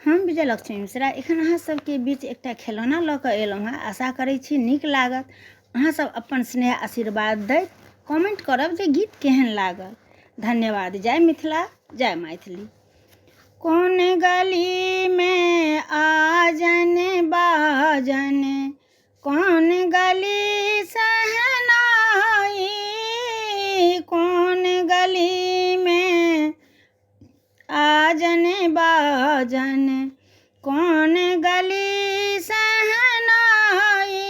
हम विजयलक्ष्मी मिश्रा एखन अहाँ सबके बीच एकटा खिलौना लऽ कऽ एलहुँ हँ। आशा करै छी नीक लागत। अहाँ सब अपन स्नेह आशीर्वाद दैत कमेंट करब जे गीत केहन लागल। धन्यवाद। जय मिथिला, जय मैथिली। कौन गली में आजन बाजन, कौन गली सहनाई, कौन गली में आजन बाजन, कौन गली सहनाई,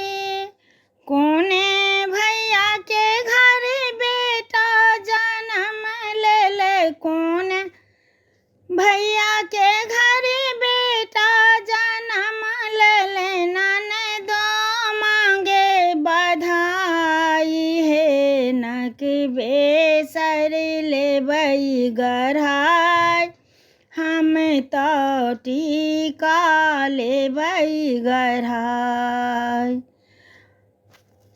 कौने भैया के घर बेटा जन्म ले ले, कौन भैया के घर बेटा जन्म ले ले, ननदो मांगे बधाई है, नक बेसर लेबै गढ़ाई, हम तो टीका लेबै गढ़ाई।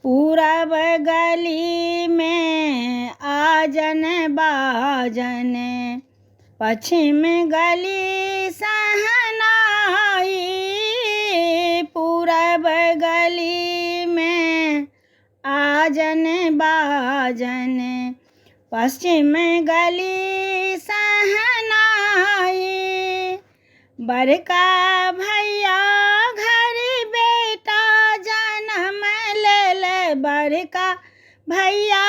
पूरब गली में आजन बाजन, पश्चिम गली सहनाई, पूरब गली में आजन बाजन, पश्चिम गली सहनाई, बड़का भैया घर बेटा जन्म ले ले, बड़का भैया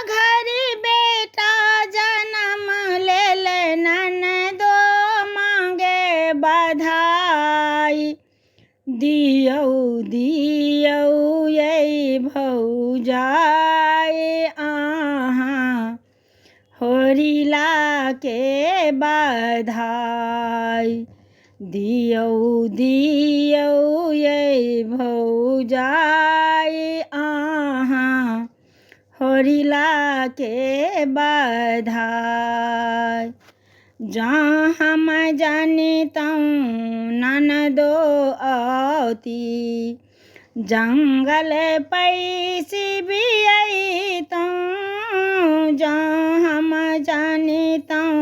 घर बेटा जन्म ले ले, ननदो मांगे बधाई, दियौ दियौ ये भौजाई, अहाँ होरिला के बधाई, दियौ दियौ ये भौजाई, अहाँ होरिला के बधाई। जँ हम जानितौं ननदो औती, जंगल पैसी बियैतौं, जँ हम जानितौं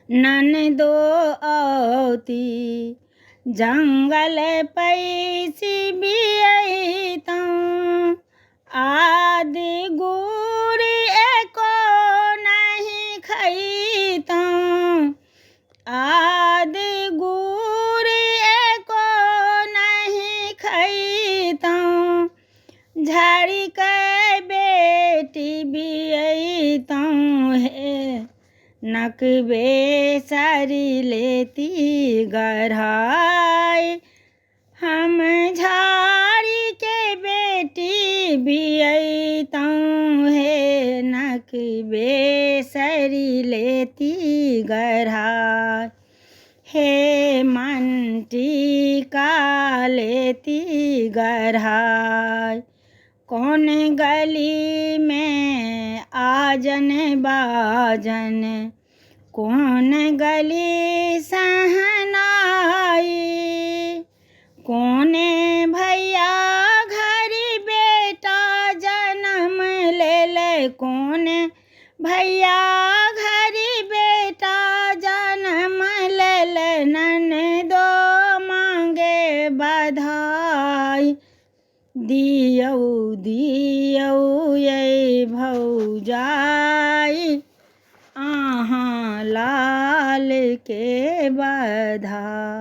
ननदो औती, जंगल पैसी बियैतौं, आदि गुड़ एको नहीं खैतौं, आदि गुड़ एको नहीं खैतौं, झाड़ी के बेटी बियैतौं हे, नक बेसारी लेती गढ़ाई, हम झाड़ी के बेटी बियैतौं हे, नक बेसरी लेती गढ़ाई, हे मंटी का लेती गढ़ाई, कौन गली में आजन बाजन, कौन गली सहनाई, कौने भैया घर बेटा जन्म ले ले, कौने भैया घर बेटा जन्म ले ले, ननदो मांगे बधाई, दियौ दियौ ये भौजाई, अहाँ लाल के बधाई।